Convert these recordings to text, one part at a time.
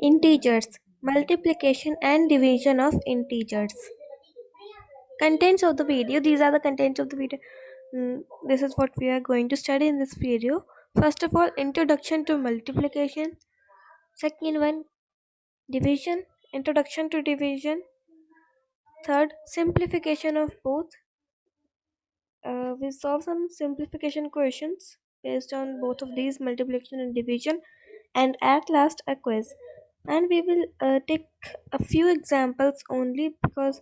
Integers, multiplication and division of integers. Contents of the video. These are the contents of the video. This is what we are going to study in this video. First of all, introduction to multiplication. Second one, division, introduction to division. Third, simplification of both. We solve some simplification questions based on both of these, multiplication and division, and at last a quiz. And we will take a few examples only, because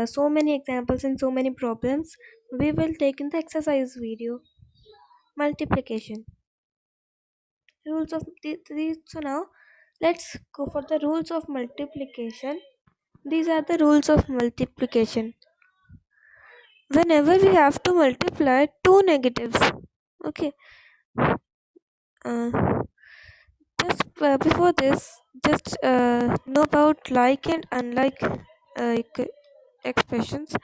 so many examples and so many problems we will take in the exercise video. Multiplication, rules of these. So now let's go for the rules of multiplication. These are the rules of multiplication. Whenever we have to multiply two negatives, okay, uh, just before this, just know about like and unlike expressions.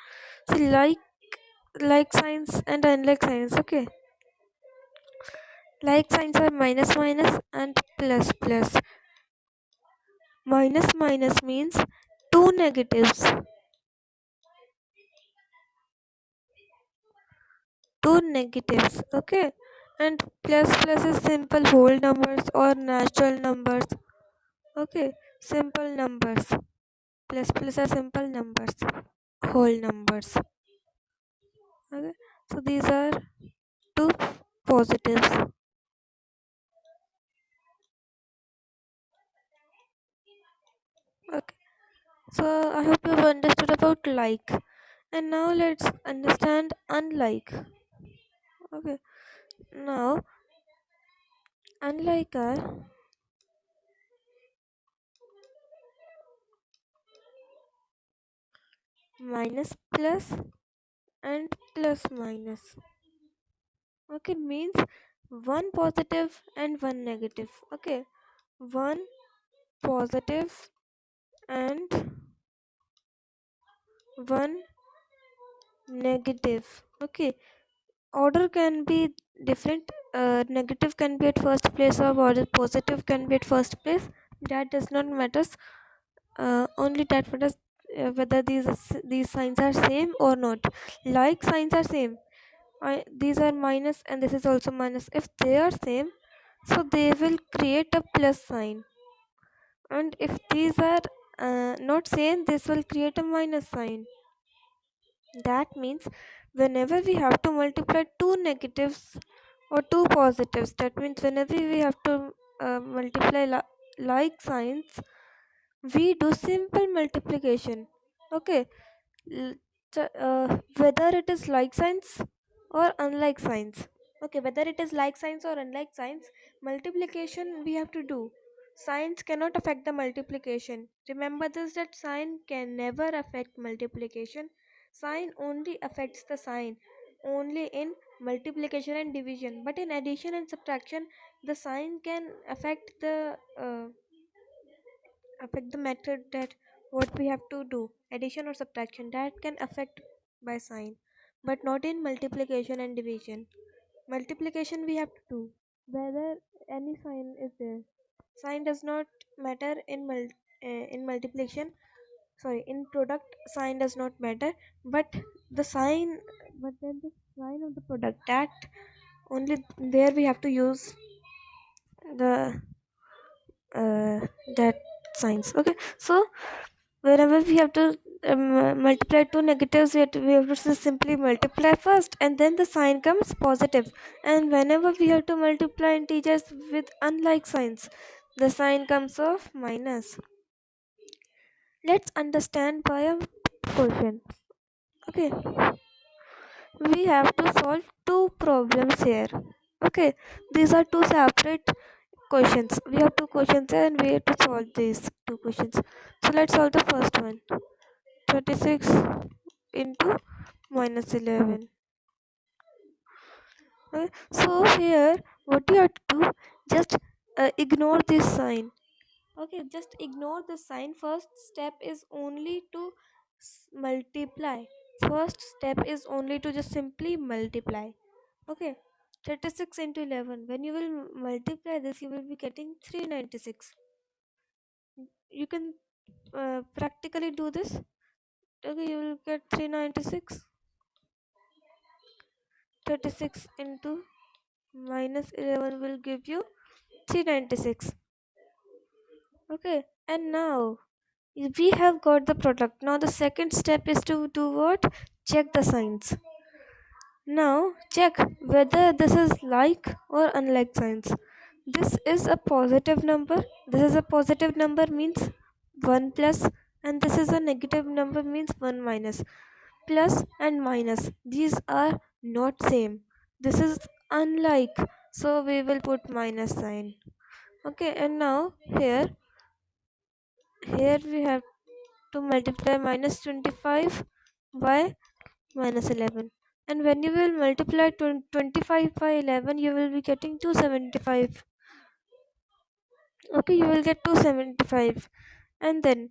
So like signs and unlike signs. Okay, like signs are minus minus and plus plus. Minus minus means two negatives. Two negatives. Okay, and plus plus is simple whole numbers or natural numbers. Okay, simple numbers. Plus plus are simple numbers, whole numbers. Okay, so these are two positives. Okay, so I hope you've understood about like, and now let's understand unlike. Okay, now unlike are minus plus and plus minus. Okay, means one positive and one negative. Okay, one positive and one negative. Okay, order can be different. Negative can be at first place or order positive can be at first place. That does not matters. Only that matters whether these signs are same or not. Like signs are same. These are minus and this is also minus. If they are same, so they will create a plus sign. And if these are not same, this will create a minus sign. That means whenever we have to multiply two negatives or two positives, that means whenever we have to multiply like signs, we do simple multiplication. Okay, whether it is like signs or unlike signs. Okay, whether it is like signs or unlike signs, multiplication we have to do. Signs cannot affect the multiplication. Remember this, that sign can never affect multiplication. Sign only affects the sign only in multiplication and division. But in addition and subtraction, the sign can affect the method, that what we have to do, addition or subtraction, that can affect by sign, but not in multiplication and division. Multiplication we have to do whether any sign is there. Sign does not matter in multiplication. Sorry, in product sign does not matter, but the sign, but then the sign of the product, that only there we have to use the that signs. Okay, so wherever we have to multiply two negatives, we have to simply multiply first and then the sign comes positive. And whenever we have to multiply integers with unlike signs, the sign comes of minus. Let's understand by a question. Okay, we have to solve two problems here. Okay, these are two separate questions. We have two questions and we have to solve these two questions. So let's solve the first one. 36 into minus 11. Okay, so here what you have to do, just ignore this sign. Okay, just ignore the sign. First step is only to multiply. First step is only to just simply multiply. Okay, 36 into 11, when you will multiply this, you will be getting 396. You can practically do this. Okay, you will get 396. 36 into minus 11 will give you 396. Okay, and now we have got the product. Now the second step is to do what? Check the signs. Now check whether this is like or unlike signs. This is a positive number. This is a positive number means 1 plus, and this is a negative number means 1 minus. Plus and minus, these are not same. This is unlike, so we will put minus sign. Okay, and now here we have to multiply minus 25 by minus 11, and when you will multiply 25 by 11 you will be getting 275. Okay, you will get 275, and then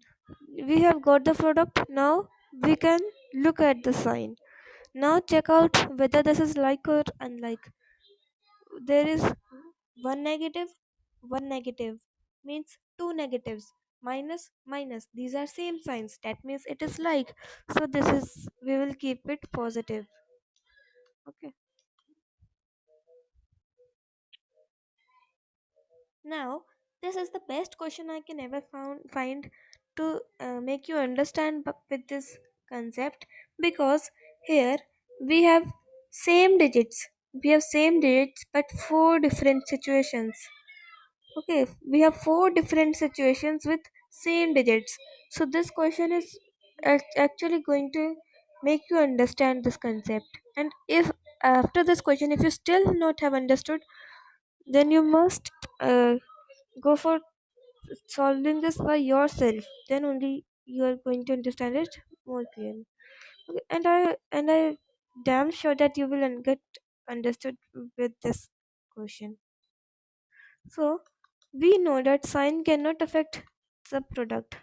we have got the product. Now we can look at the sign. Now check out whether this is like or unlike. There is one negative means two negatives, minus minus, these are same signs, that means it is like. So this is, we will keep it positive. Okay, now this is the best question I can ever find to make you understand with this concept, because here we have same digits, but four different situations. Okay, we have four different situations with same digits. So this question is actually going to make you understand this concept. And if after this question, if you still not have understood, then you must go for solving this by yourself. Then only you are going to understand it more clearly. Okay, and I damn sure that you will get understood with this question. So we know that sign cannot affect the product.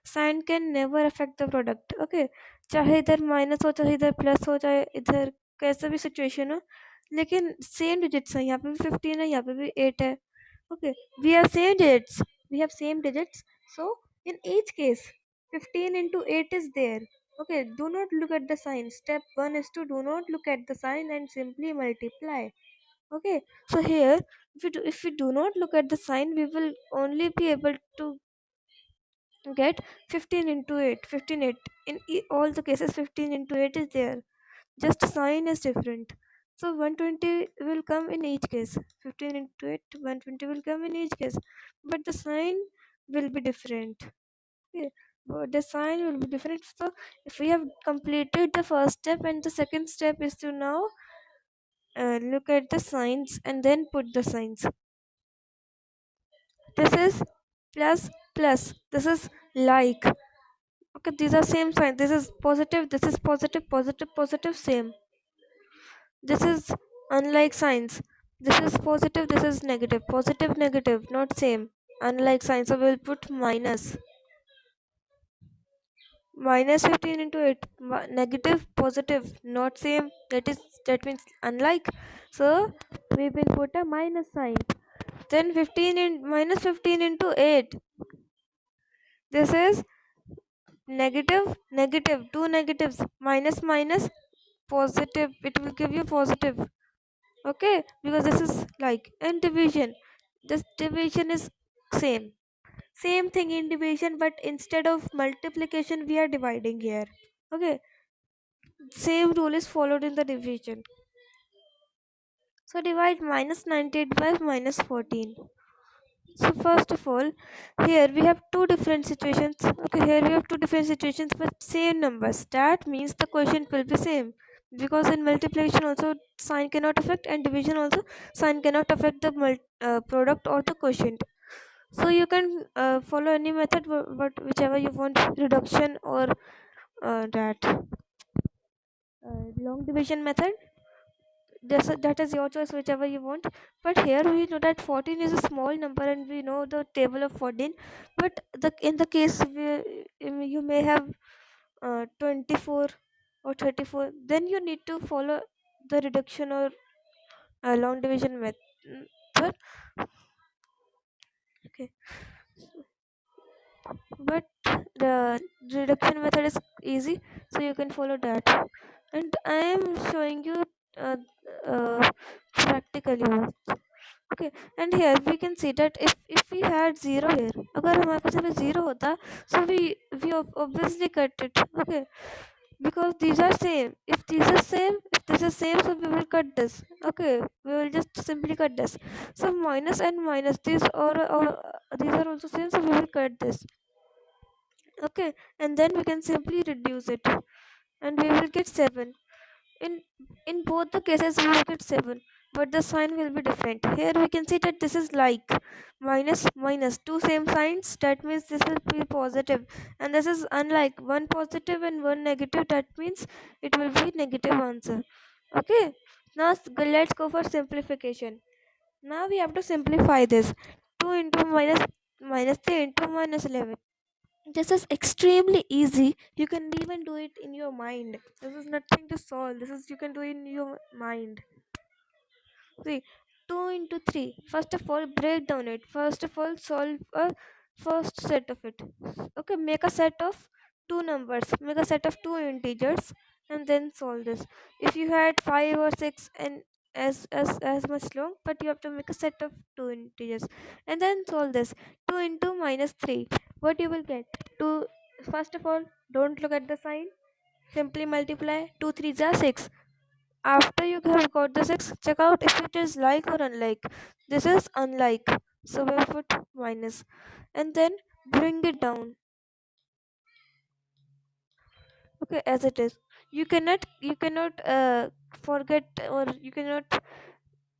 Sign can never affect the product. Okay, चाहे इधर minus हो, चाहे इधर plus हो, चाहे इधर कैसा भी सिचुएशन हो, लेकिन सेम डिजिट्स है. यहाँ पे भी 15 है, यहाँ पे भी 8 है. Okay, we have same digits. We have same digits. So in each case, 15 into 8 is there. Okay, do not look at the sign. Step 1 is to do not look at the sign and simply multiply. Okay, so here if we do not look at the sign, we will only be able to get 15 into 8, 15 8. In all the cases 15 into 8 is there, just sign is different. So 120 will come in each case, 15 into 8, 120 will come in each case, but the sign will be different. Okay, but the sign will be different. So if we have completed the first step, and the second step is to now look at the signs and then put the signs. This is plus plus, this is like. Okay, these are same sign, this is positive, this is positive, positive, positive, same. This is unlike signs, this is positive, this is negative, positive, negative, not same. Unlike signs, so we'll put minus. Minus 15 into 8, negative, positive, not same, that means unlike. So we will put a minus sign. Then 15 in minus 15 into 8, this is negative, negative, two negatives, minus minus, positive, it will give you positive. Okay, because this is like. And division, this division is same thing in division, but instead of multiplication we are dividing here. Okay, same rule is followed in the division. So divide minus 98 by minus 14. So first of all, here we have two different situations. Okay, here we have two different situations with same numbers. That means the quotient will be same, because in multiplication also sign cannot affect, and division also sign cannot affect the product or the quotient. So you can follow any method, but whichever you want, reduction or that long division method. That is your choice, whichever you want. But here we know that 14 is a small number, and we know the table of 14. But in the case you may have 24 or 34, then you need to follow the reduction or long division method. Okay, but the reduction method is easy, so you can follow that. And I am showing you uh, uh, practically also. Okay, and here we can see that if we had 0 here, अगर हमारे पास यहाँ पे 0 होता, so we obviously cut it. Okay, because these are same. If these are same, if this is same, so we will cut this. Okay, we will just simply cut this. So minus and minus, these are also same, so we will cut this. Okay, and then we can simply reduce it, and we will get 7. In in both the cases we will get 7, but the sign will be different. Here we can see that this is like minus minus, two same signs, that means this will be positive, and this is unlike, one positive and one negative, that means it will be negative answer. Okay, now let's go for simplification. Now we have to simplify this. 2 into minus 3 into minus 11. This is extremely easy. You can even do it in your mind. This is nothing to solve. This is, you can do in your mind. See, 2 into 3. First of all, break down it. First of all, solve a first set of it. Okay, make a set of two numbers. Make a set of two integers and then solve this. If you had 5 or 6 and as much long, but you have to make a set of two integers and then solve this. 2 into minus 3. What you will get? 2. First of all, don't look at the sign. Simply multiply. 2 3s are 6. After you have got the 6, check out if it is like or unlike. This is unlike, so we'll put minus, and then bring it down. Okay, as it is. You cannot forget, or you cannot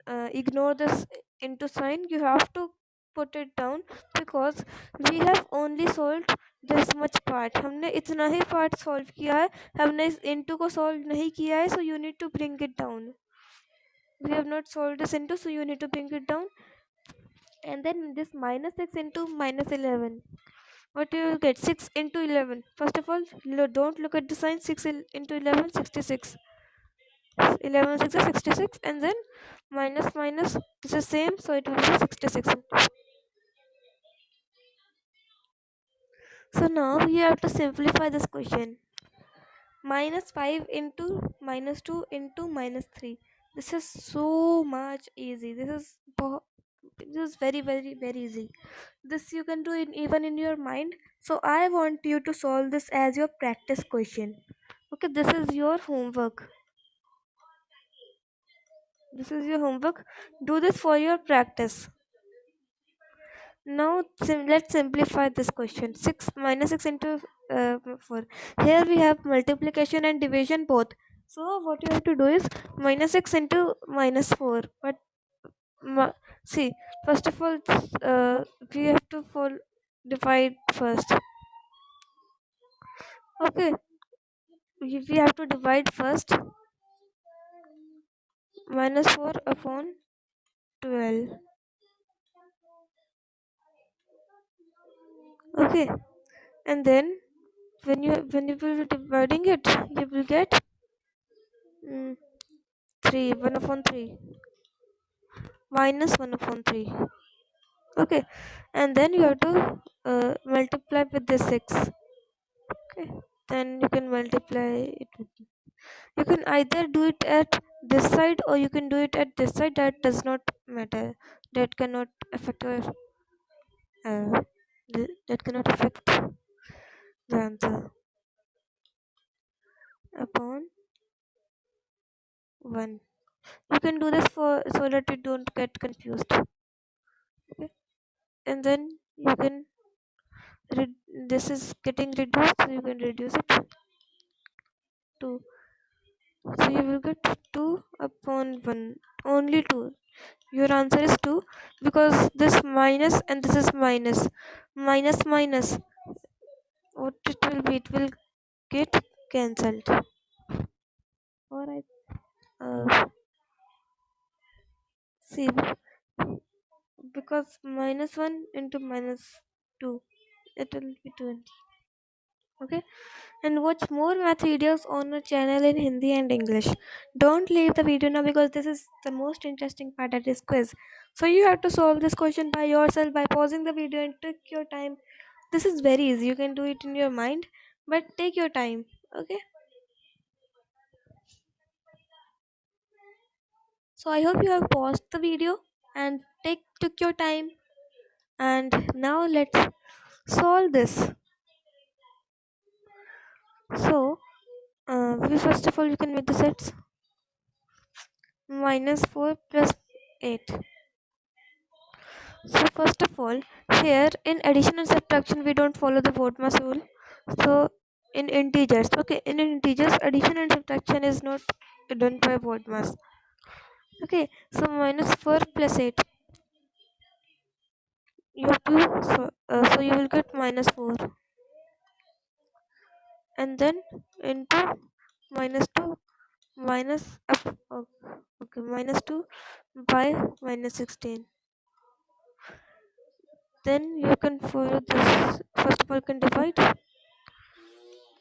ignore this into sign. You have to put it down, because we have only solved this much part. हमने इतना ही part solve किया है, हमने इस into को solve नहीं किया है, so you need to bring it down. We have not solved this into, so you need to bring it down. And then this minus 6 into minus 11, what you will get? 6 into 11. First of all, don't look at the sign. 6 into 11, 66. 11 6 is 66, and then minus minus, this is same, so it will be 66. So now you have to simplify this question. Minus 5 into minus 2 into minus 3. This is so much easy. This is very very very easy. This you can do it even in your mind. So I want you to solve this as your practice question. Okay, this is your homework. This is your homework. Do this for your practice. Now let's simplify this question. 6 minus 6 into 4. Here we have multiplication and division both. So what you have to do is minus 6 into minus 4. But see, first of all, we have to divide first. Okay, we have to divide first. Minus 4 upon 12. Okay, and then when you will be dividing it, you will get 3, 1 upon 3, minus 1 upon 3. Okay, and then you have to multiply with this 6. Okay, then you can multiply it with, you can either do it at this side or you can do it at this side. That does not matter. That cannot affect your that cannot affect the answer. Upon 1. You can do this for so that you don't get confused. Okay, and then you can this is getting reduced, so you can reduce it to, so you will get 2 upon 1, only 2. Your answer is 2, because this minus and this is minus, minus minus, what it will be, it will get cancelled. Alright, see, because minus 1 into minus 2, it will be 20. Okay, and watch more math videos on our channel in Hindi and English. Don't leave the video now, because this is the most interesting part, that is quiz. So you have to solve this question by yourself by pausing the video and take your time This is very easy, you can do it in your mind, but take your time. Okay, so I hope you have paused the video and took your time. And now let's solve this. So we first of all you can make the sets. Minus 4 plus 8. So first of all, here in addition and subtraction we don't follow the BODMAS rule. So in integers, okay, in integers addition and subtraction is not done by BODMAS. Okay, so minus 4 plus 8. You have to so you will get minus 4, and then into minus 2 minus up, okay, minus 2 by minus 16. Then you can follow this. First of all, you can divide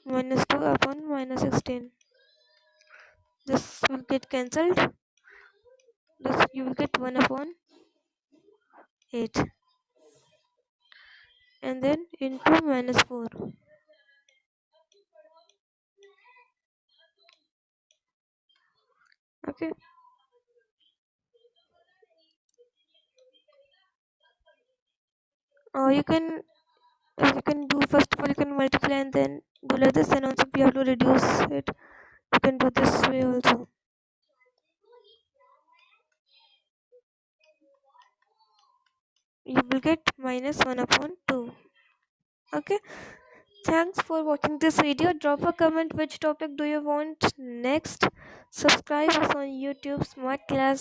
minus 2 upon minus 16. This will get cancelled. This you will get 1 upon 8, and then into minus 4. Okay, you can do, first of all you can multiply and then do like this, and also you have to reduce it. You can do this way also. You will get minus 1 upon 2. Okay, thanks for watching this video. Drop a comment which topic do you want next. Subscribe us on YouTube Smart Class.